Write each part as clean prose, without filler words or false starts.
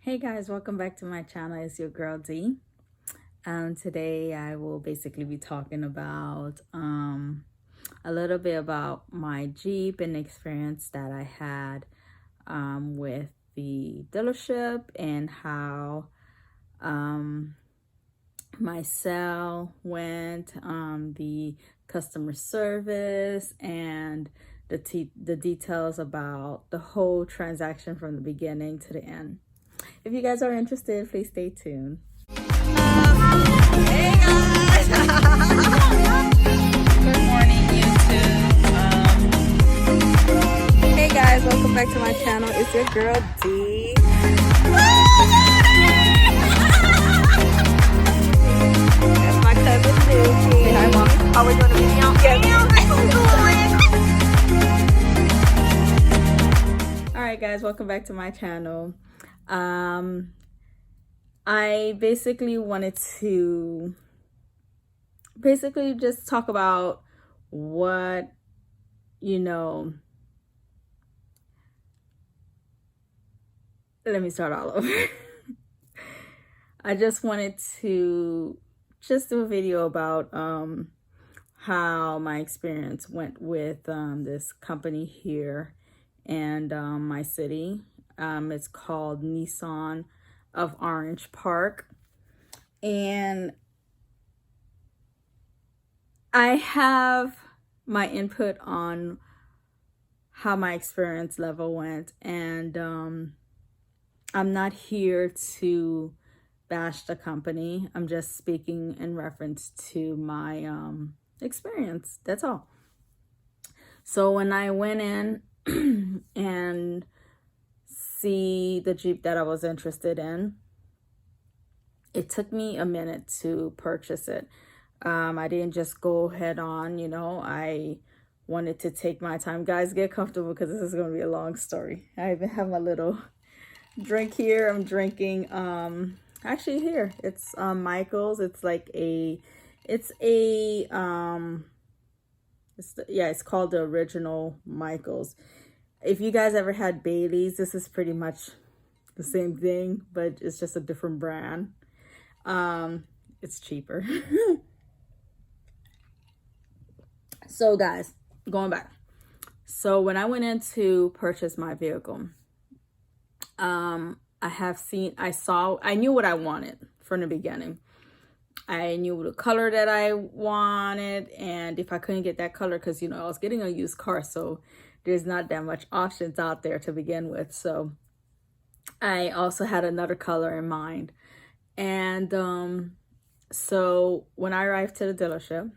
Hey guys, welcome back to my channel. It's your girl D. Today I will basically be talking about a little bit about my Jeep and the experience that I had with the dealership and how my sale went, the customer service, and the details about the whole transaction from the beginning to the end. If you guys are interested, please stay tuned. Hey guys! Good morning, YouTube. Hey guys, welcome back to my channel. It's your girl D. That's my cousin Dookie. Say hi, Mom. Are we doing a video? Yes. Alright guys, welcome back to my channel. I basically wanted to just talk about what, let me start all over. I just wanted to just do a video about how my experience went with this company here and my city. It's called Nissan of Orange Park, and I have my input on how my experience level went, and I'm not here to bash the company. I'm just speaking in reference to my experience. That's all. So when I went in and see the Jeep that I was interested in, it took me a minute to purchase it. I didn't just go head on, I wanted to take my time. Guys, get comfortable because this is going to be a long story. I even have my little drink here. I'm drinking, actually here, it's Michael's. It's like it's called the original Michael's. If you guys ever had Bailey's, this is pretty much the same thing, but it's just a different brand. It's cheaper. So guys, going back. So when I went in to purchase my vehicle, I knew what I wanted from the beginning. I knew the color that I wanted, and if I couldn't get that color, because I was getting a used car, so there's not that much options out there to begin with. So I also had another color in mind. And so when I arrived to the dealership,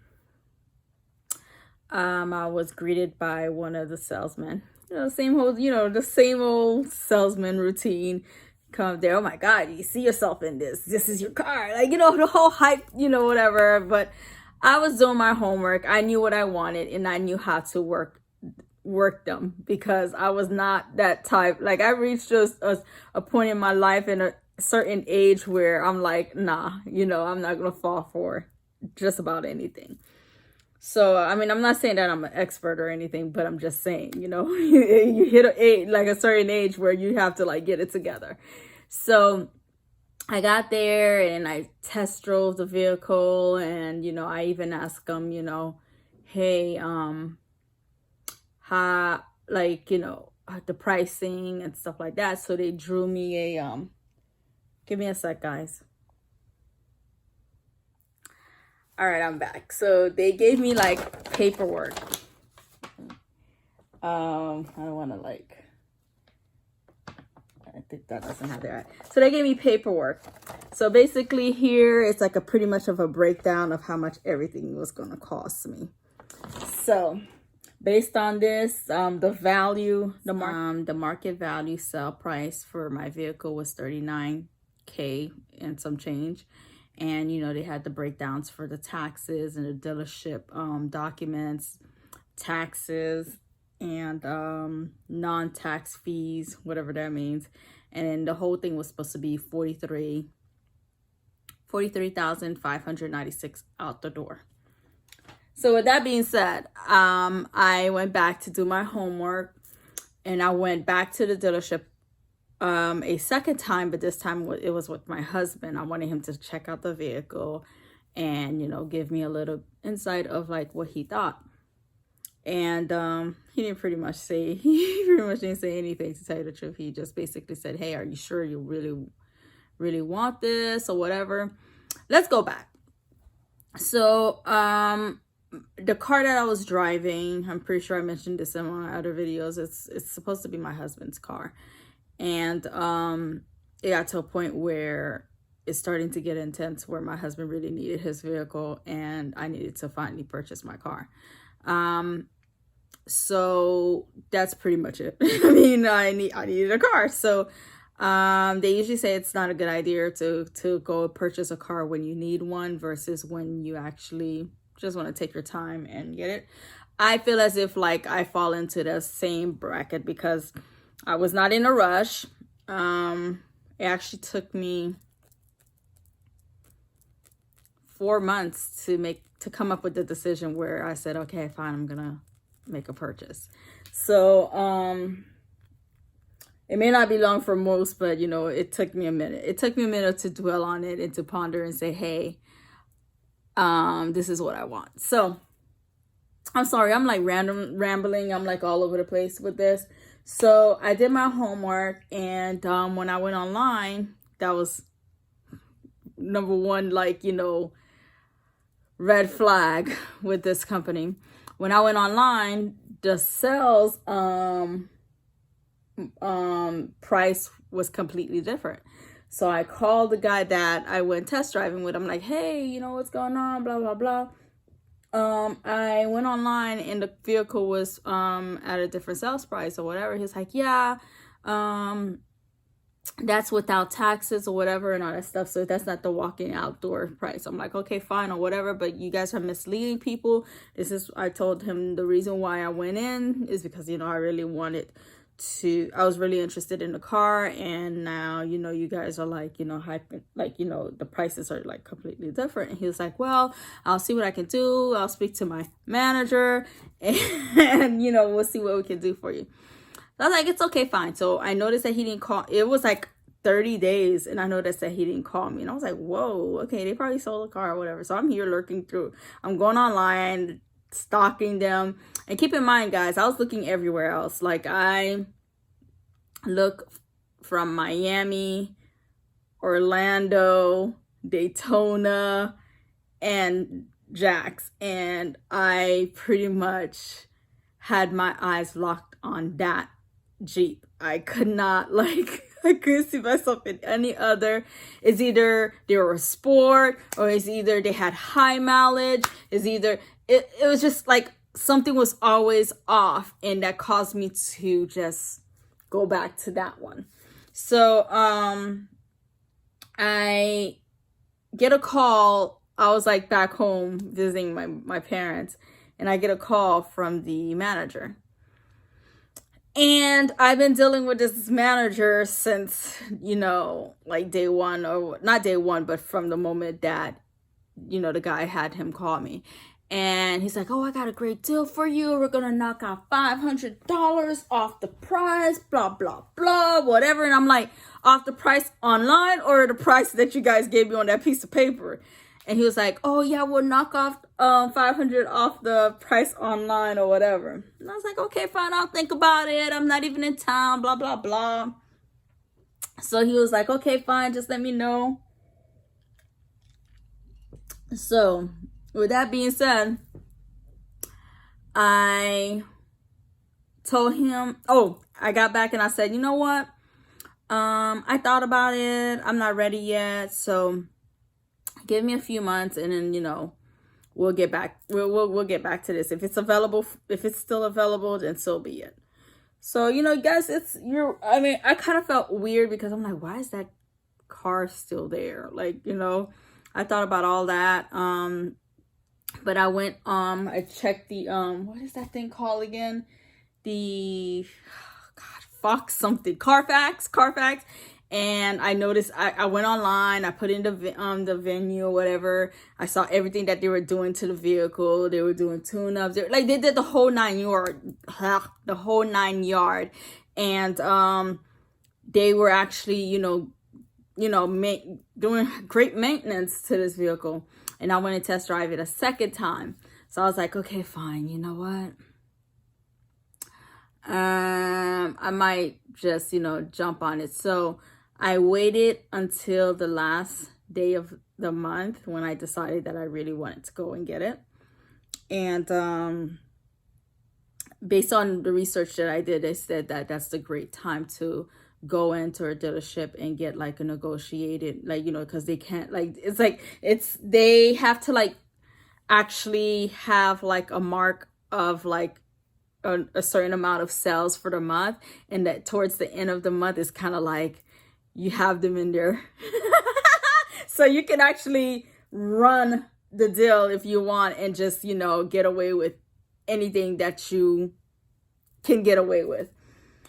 I was greeted by one of the salesmen. The same old salesman routine. Come there, oh my God, you see yourself in this. This is your car. The whole hype, whatever. But I was doing my homework. I knew what I wanted, and I knew how to work them, because I was not that type. Like, I reached just a point in my life in a certain age where I'm like, nah, I'm not gonna fall for just about anything. So I mean, I'm not saying that I'm an expert or anything, but I'm just saying, you hit a certain age where you have to get it together. So I got there and I test drove the vehicle, and I even asked them, hey, how, the pricing and stuff like that. So they drew me a give me a sec, guys. All right, I'm back. So they gave me paperwork. I don't want to I think that doesn't have that right. So they gave me paperwork. So basically here it's a pretty much of a breakdown of how much everything was going to cost me. So based on this, the market value sale price for my vehicle was $39K and some change. And, they had the breakdowns for the taxes and the dealership documents, taxes, and non-tax fees, whatever that means. And the whole thing was supposed to be $43,596 out the door. So with that being said, I went back to do my homework, and I went back to the dealership a second time, but this time it was with my husband. I wanted him to check out the vehicle and, you know, give me a little insight of like what he thought. And he didn't pretty much say, he pretty much didn't say anything, to tell you the truth. He just basically said, hey, are you sure you really want this or whatever? Let's go back. So the car that I was driving, I'm pretty sure I mentioned this in my other videos, it's supposed to be my husband's car. And it got to a point where it's starting to get intense, where my husband really needed his vehicle and I needed to finally purchase my car. So that's pretty much it. I mean, I needed a car. So they usually say it's not a good idea to go purchase a car when you need one versus when you actually just want to take your time and get it. I feel as if like I fall into the same bracket because I was not in a rush. It actually took me 4 months to come up with the decision where I said, okay, fine, I'm gonna make a purchase. So it may not be long for most, but you know, it took me a minute. It took me a minute to dwell on it and to ponder and say, hey, this is what I want. So I'm sorry, I'm like rambling. I'm like all over the place with this. So I did my homework, and when I went online, that was number one, like, you know, red flag with this company. When I went online, the sales price was completely different. So I called the guy that I went test driving with. I'm like, hey, you know what's going on, blah blah blah. I went online and the vehicle was at a different sales price or whatever. He's like, yeah, that's without taxes or whatever and all that stuff. So that's not the walk-in outdoor price. I'm like, okay, fine or whatever, but you guys are misleading people. I told him the reason why I went in is because, you know, I was really interested in the car, and now, you know, you guys are like, you know, hyping, like, you know, the prices are like completely different. And he was like, well, I'll see what I can do. I'll speak to my manager and you know, we'll see what we can do for you. So I was like, it's okay, fine. So I noticed that he didn't call. It was like 30 days and I noticed that he didn't call me. And I was like, whoa, okay, they probably sold the car or whatever. So I'm here lurking through. I'm going online, stalking them. And keep in mind, guys, I was looking everywhere else. Like, I look from Miami, Orlando, Daytona, and Jax. And I pretty much had my eyes locked on that Jeep. I could not, like, I couldn't see myself in any other. It's either they were a sport, or it's either they had high mileage. It's either, it was just like something was always off, and that caused me to just go back to that one. So I get a call. I was like back home visiting my parents, and I get a call from the manager. And I've been dealing with this manager since, you know, like day one, or not day one, but from the moment that, you know, the guy had him call me. And he's like, oh, I got a great deal for you. We're going to knock out $500 off the price, blah, blah, blah, whatever. And I'm like, off the price online or the price that you guys gave me on that piece of paper? And he was like, oh, yeah, we'll knock off $500 off the price online or whatever. And I was like, okay, fine, I'll think about it. I'm not even in town, blah, blah, blah. So he was like, okay, fine, just let me know. So with that being said, I told him, I got back and I said, you know what? I thought about it. I'm not ready yet. So give me a few months and then, you know, we'll get back. We'll get back to this. If it's available, if it's still available, then so be it. So, you know, guys, I mean, I kind of felt weird because I'm like, why is that car still there? Like, you know, I thought about all that. But I went, I checked the, what is that thing called again? The, Carfax. And I noticed, I went online, I put in the venue or whatever. I saw everything that they were doing to the vehicle. They were doing tune-ups. They did the whole 9 yard. And, they were actually, doing great maintenance to this vehicle. And I went to test drive it a second time. So I was like, okay, fine. You know what? I might just, jump on it. So I waited until the last day of the month when I decided that I really wanted to go and get it. And based on the research that I did, they said that that's the great time to go into a dealership and get like a negotiated, like, because they can't, like, they have to like actually have like a mark of like a certain amount of sales for the month, and that towards the end of the month is kind of like you have them in there. So you can actually run the deal if you want and just, get away with anything that you can get away with.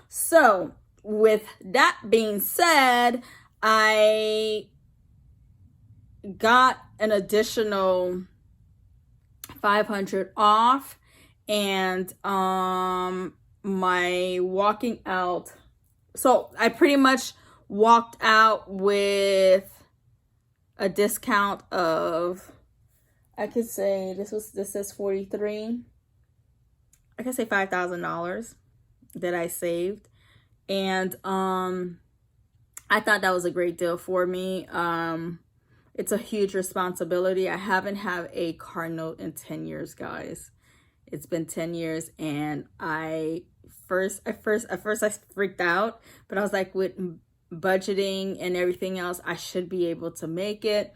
So with that being said, I got an additional $500 off, and my walking out, so I pretty much walked out with a discount of, I could say this says 43. I could say $5,000 that I saved. And I thought that was a great deal for me. It's a huge responsibility. I haven't had a car note in 10 years, guys. It's been 10 years, and at first I freaked out, but I was like, with budgeting and everything else, I should be able to make it.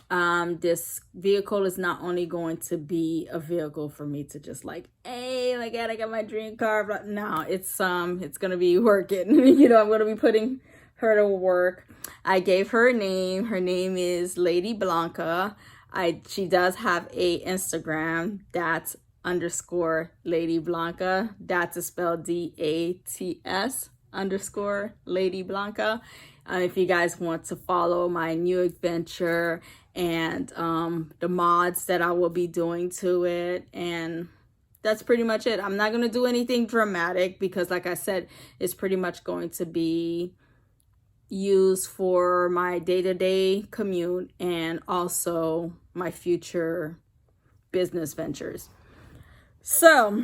This vehicle is not only going to be a vehicle for me to just like, hey, my God, I got my dream car. But no, it's gonna be working. I'm gonna be putting her to work. I gave her a name. Her name is Lady Blanca. She does have a Instagram. That's _ Lady Blanca. That's spelled DATS _ Lady Blanca. If you guys want to follow my new adventure and the mods that I will be doing to it, and that's pretty much it. I'm not going to do anything dramatic because, like I said, it's pretty much going to be used for my day-to-day commute and also my future business ventures. So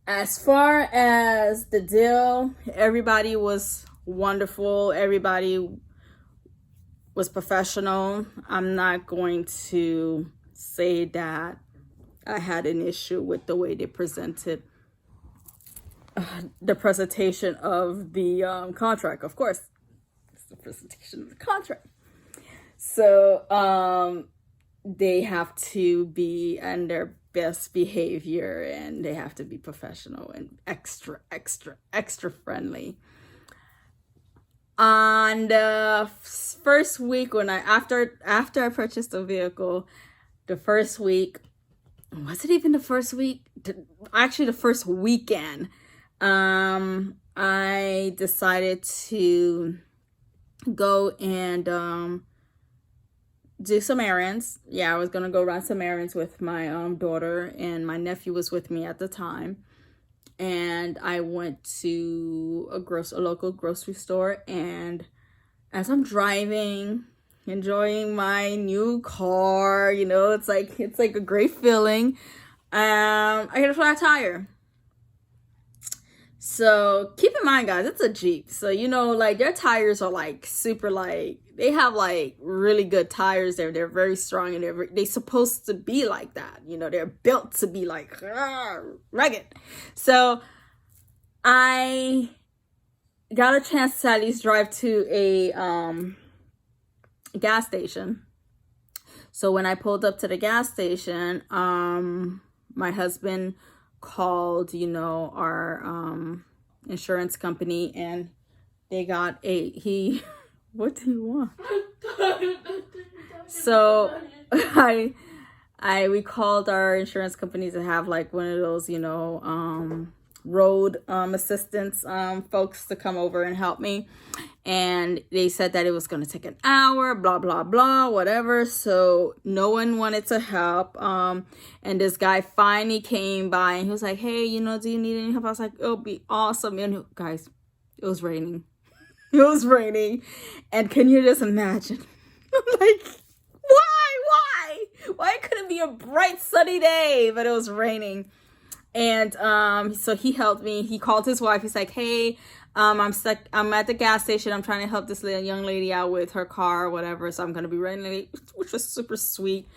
as far as the deal, everybody was wonderful. Everybody was professional. I'm not going to say that I had an issue with the way they presented the presentation of the contract. Of course, it's the presentation of the contract. So they have to be on their best behavior, and they have to be professional and extra friendly. On the first week, when after I purchased the vehicle, the first week, was it even the first week? Actually, the first weekend, I decided to go and do some errands. Yeah, I was gonna go run some errands with my daughter, and my nephew was with me at the time. And I went to a local grocery store, and as I'm driving, enjoying my new car, it's like a great feeling. I hit a flat tire. So keep in mind, guys, it's a Jeep. So, like their tires are like super, like they have like really good tires there. They're very strong, and they're supposed to be like that. They're built to be like rugged. So I got a chance to at least drive to a gas station. So when I pulled up to the gas station, my husband called, our insurance company, and they got what do you want? So we called our insurance company to have like one of those, road assistance folks to come over and help me. And they said that it was going to take an hour, blah, blah, blah, whatever. So no one wanted to help. And this guy finally came by, and he was like, hey, do you need any help? I was like, it'll be awesome. And guys, It was raining. It was raining. And can you just imagine? I'm like, why couldn't it be a bright sunny day? But it was raining. And so he helped me. He called his wife. He's like, hey, I'm stuck. I'm at the gas station. I'm trying to help this young lady out with her car or whatever. So I'm going to be running late, which was super sweet.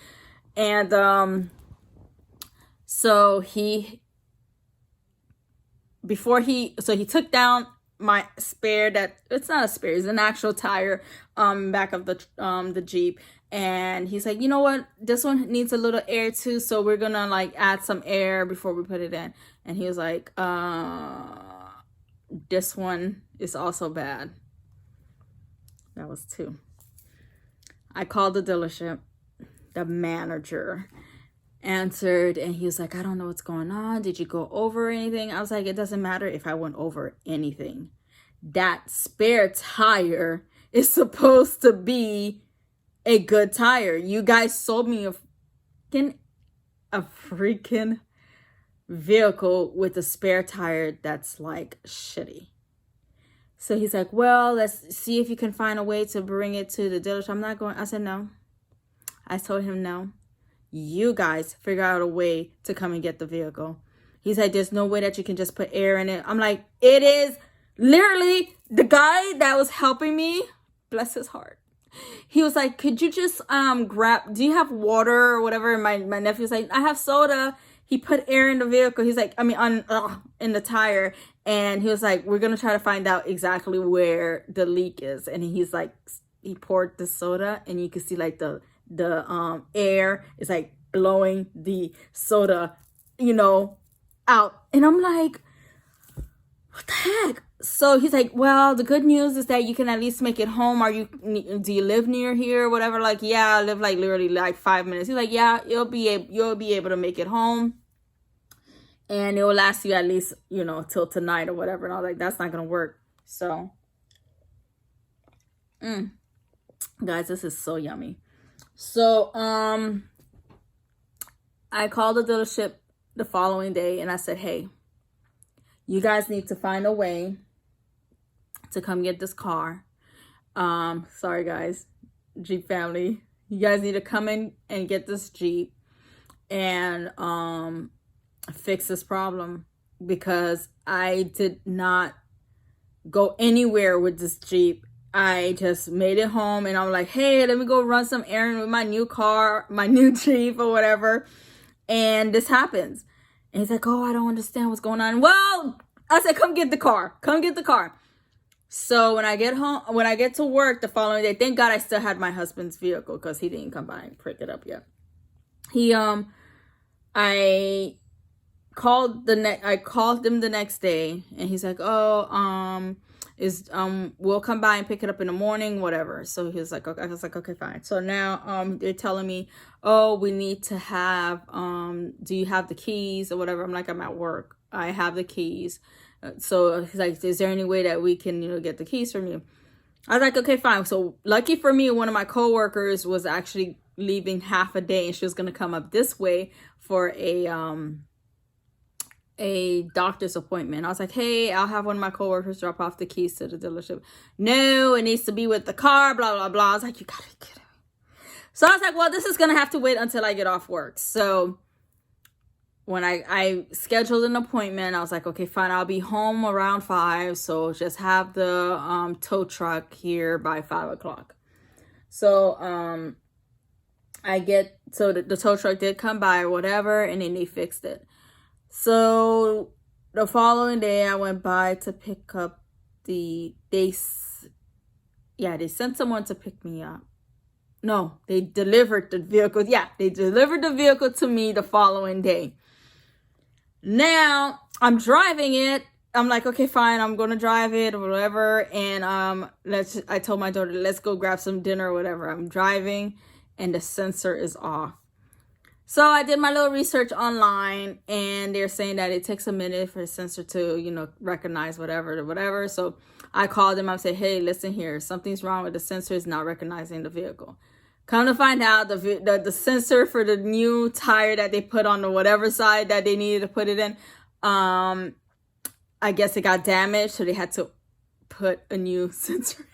And so he took down my spare, that it's not a spare, it's an actual tire back of the Jeep. And he's like, you know what, this one needs a little air too, so we're gonna like add some air before we put it in. And he was like, this one is also bad. That was 2. I called the dealership. The manager answered, and he was like, I don't know what's going on. Did you go over anything? I was like, it doesn't matter if I went over anything. That spare tire is supposed to be a good tire. You guys sold me a freaking vehicle with a spare tire that's like shitty. So he's like, well, let's see if you can find a way to bring it to the dealership. I'm not going. I said no. I told him no. You guys figure out a way to come and get the vehicle. He's like, there's no way that you can just put air in it. I'm like, it is. Literally, the guy that was helping me, bless his heart, he was like, could you just do you have water or whatever? And my nephew's like, I have soda. He put air in the vehicle. He's like, in the tire. And he was like, we're going to try to find out exactly where the leak is. And he's like, he poured the soda, and you can see like the air is like blowing the soda, out. And I'm like, what the heck? So he's like, well, the good news is that you can at least make it home. Do you live near here or whatever? Like, yeah, I live like literally like 5 minutes. He's like, yeah, you'll be able to make it home, and it will last you at least, till tonight or whatever. And I was like, that's not going to work. So, guys, this is so yummy. So, I called the dealership the following day, and I said, hey, you guys need to find a way to come get this car. Sorry guys, Jeep family, you guys need to come in and get this Jeep and fix this problem, because I did not go anywhere with this Jeep. I just made it home, and I'm like, hey, let me go run some errand with my new car, my new Jeep or whatever. And this happens. And he's like, oh, I don't understand what's going on. Well, I said, come get the car. Come get the car. So when I get to work the following day, thank God I still had my husband's vehicle, because he didn't come by and pick it up yet. I called him the next day, and he's like, oh, we'll come by and pick it up in the morning, whatever. So he was like, okay. I was like, okay, fine. So now they're telling me, oh, we need to have do you have the keys or whatever? I'm like, I'm at work. I have the keys. So he's like, is there any way that we can get the keys from you? I was like, okay, fine. So lucky for me, one of my coworkers was actually leaving half a day, and she was going to come up this way for a doctor's appointment. I was like, hey, I'll have one of my coworkers drop off the keys to the dealership. No, it needs to be with the car, blah, blah, blah. I was like, you gotta be kidding me. So I was like, well, this is going to have to wait until I get off work. So when I scheduled an appointment, I was like, okay, fine, I'll be home around 5. So just have the tow truck here by 5 o'clock. So the tow truck did come by or whatever, and then they fixed it. So the following day, I went by to pick up they sent someone to pick me up. No, they delivered the vehicle. Yeah, they delivered the vehicle to me the following day. Now I'm driving it. I'm like, okay, fine, I'm gonna drive it or whatever. And I told my daughter, let's go grab some dinner or whatever. I'm driving, and the sensor is off. So I did my little research online, and they're saying that it takes a minute for the sensor to, recognize whatever. So I called them. I said, hey, listen here, something's wrong with the sensor. It's not recognizing the vehicle. Come to find out, the sensor for the new tire that they put on the whatever side that they needed to put it in, I guess it got damaged. So they had to put a new sensor in.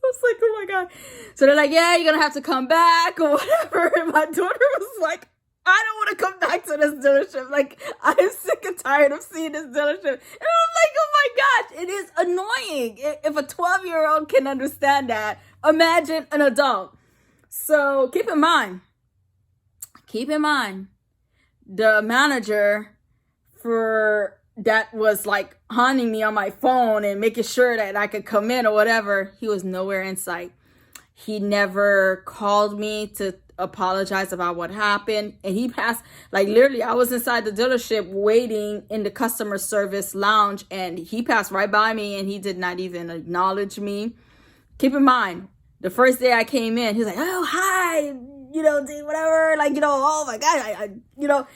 I was like, oh my God. So they're like, yeah, you're going to have to come back or whatever. And my daughter was like, I don't want to come back to this dealership. Like, I'm sick and tired of seeing this dealership. And I'm like, oh my gosh, it is annoying. If a 12-year-old can understand that, imagine an adult. So keep in mind, the manager for that was like haunting me on my phone and making sure that I could come in or whatever, he was nowhere in sight. He never called me to apologize about what happened. And he passed, like literally, I was inside the dealership waiting in the customer service lounge, and he passed right by me and he did not even acknowledge me. Keep in mind, the first day I came in, he was like, oh, hi, you know, whatever, like, you know, oh my God, I you know,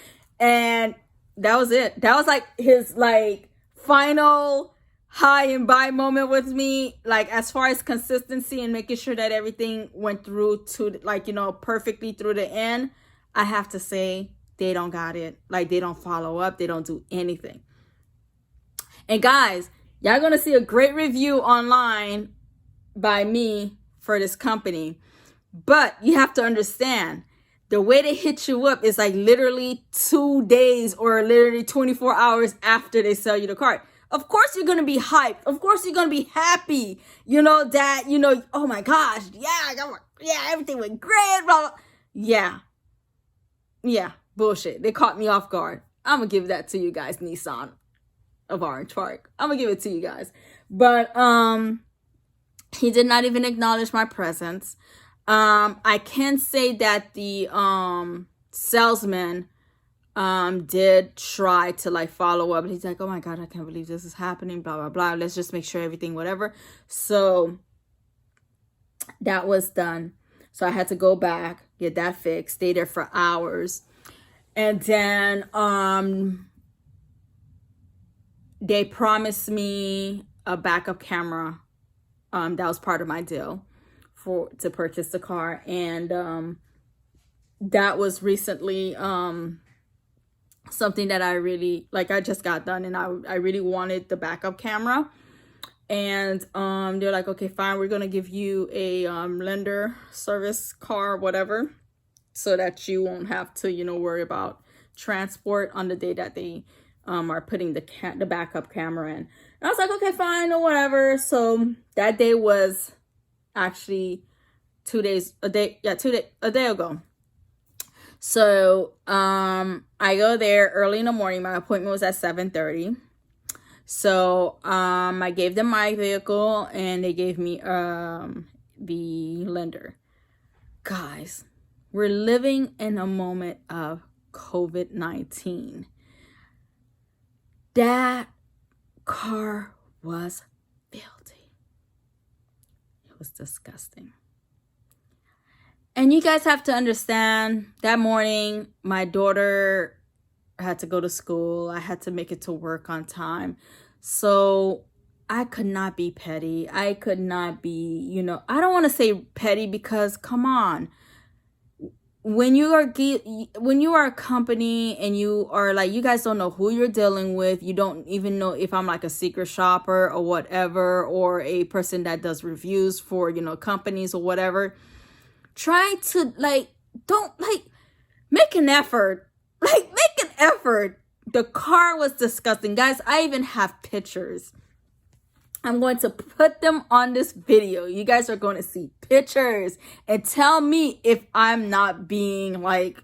and that was it. That was like his like final hi and bye moment with me. Like as far as consistency and making sure that everything went through to like, you know, perfectly through the end, I have to say they don't got it. Like they don't follow up. They don't do anything. And guys, y'all gonna see a great review online by me for this company. But you have to understand, the way they hit you up is like literally 2 days or literally 24 hours after they sell you the car. Of course you're going to be hyped. Of course you're going to be happy. You know that, you know, oh my gosh, yeah, everything went great, blah, blah. Yeah, bullshit. They caught me off guard. I'm going to give that to you guys, Nissan of Orange Park. I'm going to give it to you guys. But he did not even acknowledge my presence. I can say that the salesman did try to like follow up. He's like, oh my God, I can't believe this is happening, blah, blah, blah. Let's just make sure everything, whatever. So that was done. So I had to go back, get that fixed, stay there for hours. And then they promised me a backup camera. That was part of my deal to purchase the car. And that was recently something that I really, like I just got done, and I really wanted the backup camera. And they're like, okay, fine, we're gonna give you a lender service car, whatever, so that you won't have to, you know, worry about transport on the day that they are putting the backup camera in. And I was like, okay, fine, or whatever. So that day was actually a day ago. So I go there early in the morning. My appointment was at 7:30. So I gave them my vehicle and they gave me the lender. Guys, we're living in a moment of COVID-19. That car was filthy. It was disgusting. And you guys have to understand, that morning, my daughter had to go to school. I had to make it to work on time. So I could not be petty. I could not be, you know, I don't want to say petty because, come on. When you are a company and you are like, you guys don't know who you're dealing with. You don't even know if I'm like a secret shopper or whatever, or a person that does reviews for, you know, companies or whatever. Try to make an effort. Make an effort. The car was disgusting. Guys, I even have pictures. I'm going to put them on this video. You guys are going to see pictures and tell me if I'm not being like,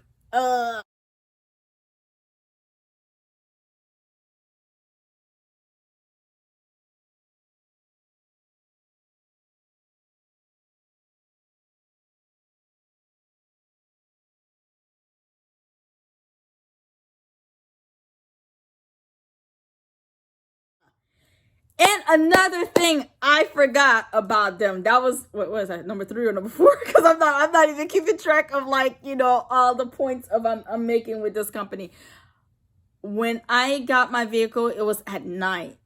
And another thing I forgot about them, that was, what was that, number 3 or number 4? Because I'm not even keeping track of, like, you know, all the points of I'm making with this company. When I got my vehicle, it was at night.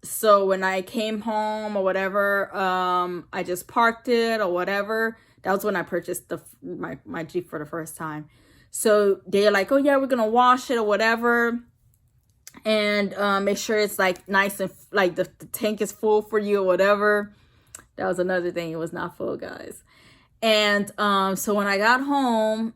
So when I came home or whatever, I just parked it or whatever. That was when I purchased my Jeep for the first time. So they're like, oh yeah, we're gonna wash it or whatever. and make sure it's like nice and like the tank is full for you or whatever. That was another thing. It was not full, guys. And so when I got home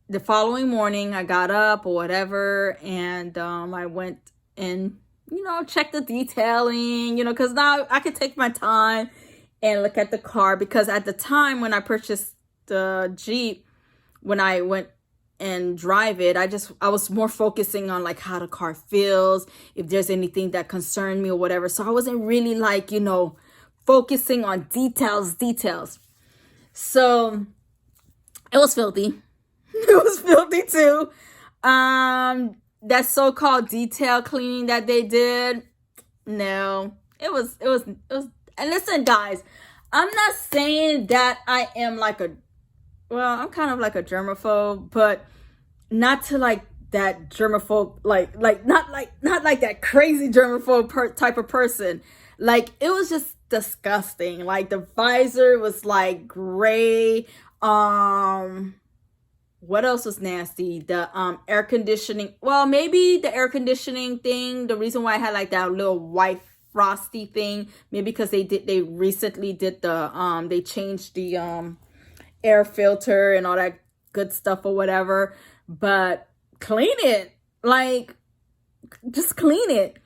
the following morning, I got up or whatever, and I went and, you know, checked the detailing, you know, because now I could take my time and look at the car. Because at the time when I purchased the Jeep, when I went and drive it, I was more focusing on like how the car feels, if there's anything that concerned me or whatever. So I wasn't really like, you know, focusing on details. So it was filthy. It was filthy too. That so-called detail cleaning that they did, no, it was. And listen, guys, I'm not saying that I am like I'm kind of like a germaphobe, but not to like that germaphobe, not like that crazy germaphobe type of person. Like, it was just disgusting. Like, the visor was like gray. What else was nasty? The air conditioning. Well, maybe the air conditioning thing. The reason why I had like that little white frosty thing, maybe because they recently did the they changed the air filter and all that good stuff or whatever. But clean it. Like, just clean it.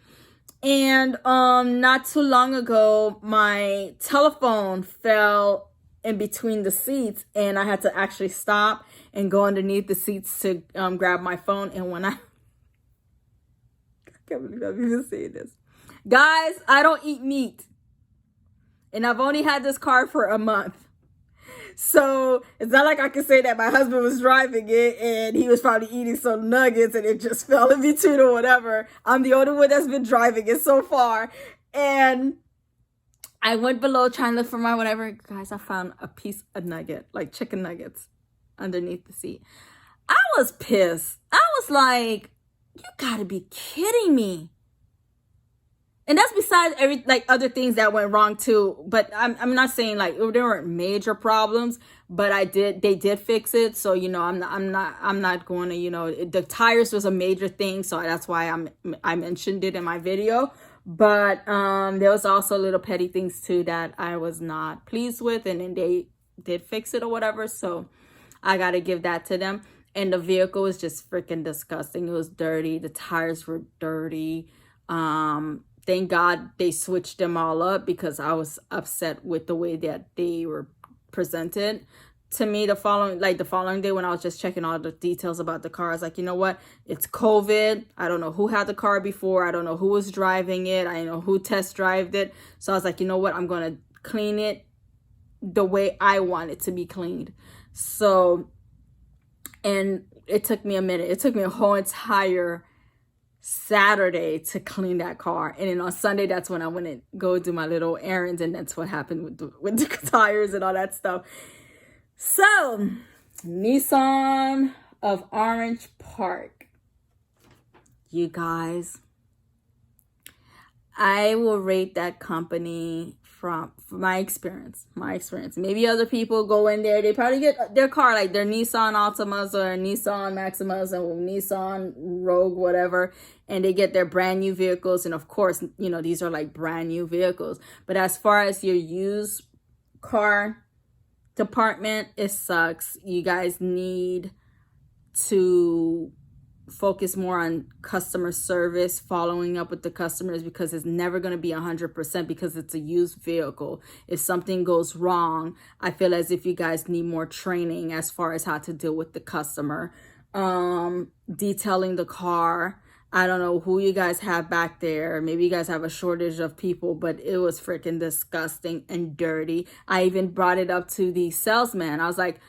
And not too long ago, my telephone fell in between the seats, and I had to actually stop and go underneath the seats to grab my phone. And when I can't believe I'm even saying this, guys, I don't eat meat, and I've only had this car for a month. So it's not like I can say that my husband was driving it and he was probably eating some nuggets and it just fell in between or whatever. I'm the only one that's been driving it so far. And I went below trying to look for my whatever. Guys, I found a piece of nugget, like chicken nuggets, underneath the seat. I was pissed. I was like, you gotta be kidding me. And that's besides other things that went wrong too. But I'm not saying like there weren't major problems, but they did fix it. So, you know, I'm not going to, you know, the tires was a major thing. So that's why I mentioned it in my video. But there was also little petty things too that I was not pleased with, and then they did fix it or whatever. So I got to give that to them. And the vehicle was just freaking disgusting. It was dirty. The tires were dirty. Thank God they switched them all up, because I was upset with the way that they were presented to me the following day when I was just checking all the details about the car. I was like, you know what? It's COVID. I don't know who had the car before. I don't know who was driving it. I don't know who test drove it. So I was like, you know what? I'm going to clean it the way I want it to be cleaned. So, and it took me a minute. It took me a whole entire Saturday to clean that car, and then on Sunday that's when I went and go do my little errands, and that's what happened with the tires and all that stuff. So Nissan of Orange Park, you guys, I will rate that company from my experience. Maybe other people go in there, they probably get their car, like their Nissan Altimas or Nissan Maximas or Nissan Rogue, whatever, and they get their brand new vehicles. And of course, you know, these are like brand new vehicles. But as far as your used car department, it sucks. You guys need to focus more on customer service, following up with the customers, because it's never going to be 100% because it's a used vehicle. If something goes wrong, I feel as if you guys need more training as far as how to deal with the customer. Detailing the car, I don't know who you guys have back there. Maybe you guys have a shortage of people, but it was freaking disgusting and dirty. I even brought it up to the salesman. I was like,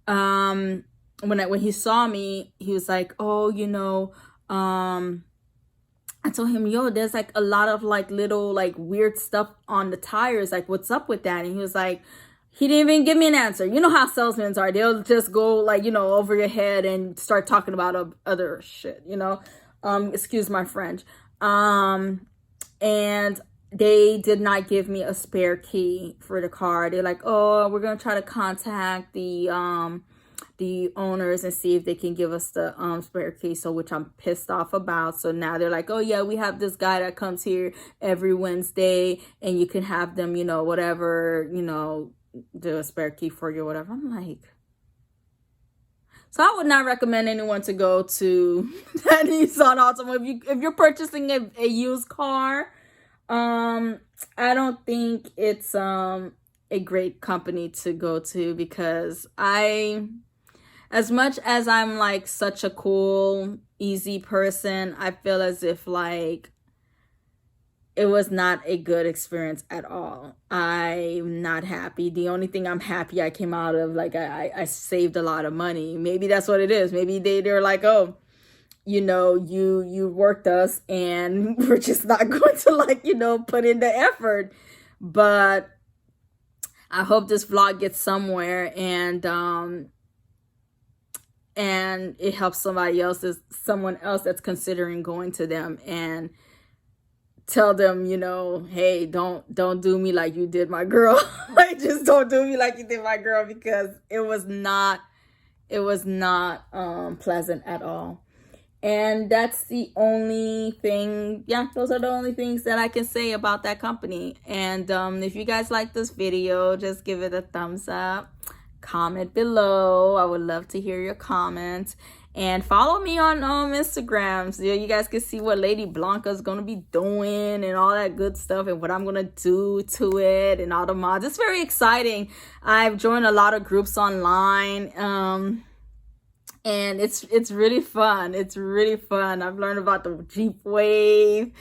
when he saw me, he was like, oh, you know, I told him, yo, there's like a lot of like little like weird stuff on the tires. Like, what's up with that? And he was like, he didn't even give me an answer. You know how salesmen are. They'll just go like, you know, over your head and start talking about other shit, you know. Excuse my French. And they did not give me a spare key for the car. They're like, oh, we're going to try to contact the the owners and see if they can give us the spare queso, which I'm pissed off about. So now they're like, oh yeah, we have this guy that comes here every Wednesday and you can have them, you know, whatever, you know, do a spare key for you or whatever. I'm like, so I would not recommend anyone to go to that Nissan Altima if you're purchasing a used car. I don't think it's a great company to go to, because as much as I'm like such a cool, easy person, I feel as if like it was not a good experience at all. I'm not happy. The only thing I'm happy I came out of, like I saved a lot of money. Maybe that's what it is. Maybe they're like, oh, you know, you worked us and we're just not going to, like, you know, put in the effort. But I hope this vlog gets somewhere and it helps someone else that's considering going to them, and tell them, you know, hey, don't do me like you did my girl. Like, just don't do me like you did my girl, because it was not pleasant at all. And that's the only thing. Yeah, those are the only things that I can say about that company. And if you guys like this video, just give it a thumbs up, comment below. I would love to hear your comments. And follow me on Instagram, so you guys can see what Lady Blanca is going to be doing and all that good stuff, and what I'm going to do to it and all the mods. It's very exciting. I've joined a lot of groups online, and it's really fun. It's really fun. I've learned about the Jeep Wave,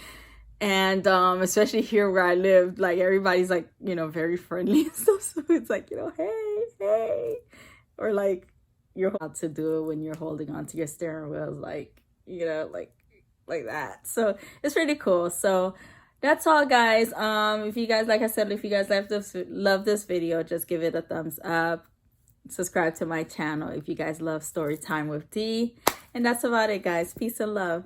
and especially here where I live, like everybody's like, you know, very friendly and stuff. So it's like, you know, hey, or like, you're allowed to do it when you're holding onto your steering wheels, like, you know, like that. So it's pretty cool. So that's all, guys. If you guys, like I said, if you guys love this video, just give it a thumbs up. Subscribe to my channel if you guys love Story Time with D. And that's about it, guys. Peace and love.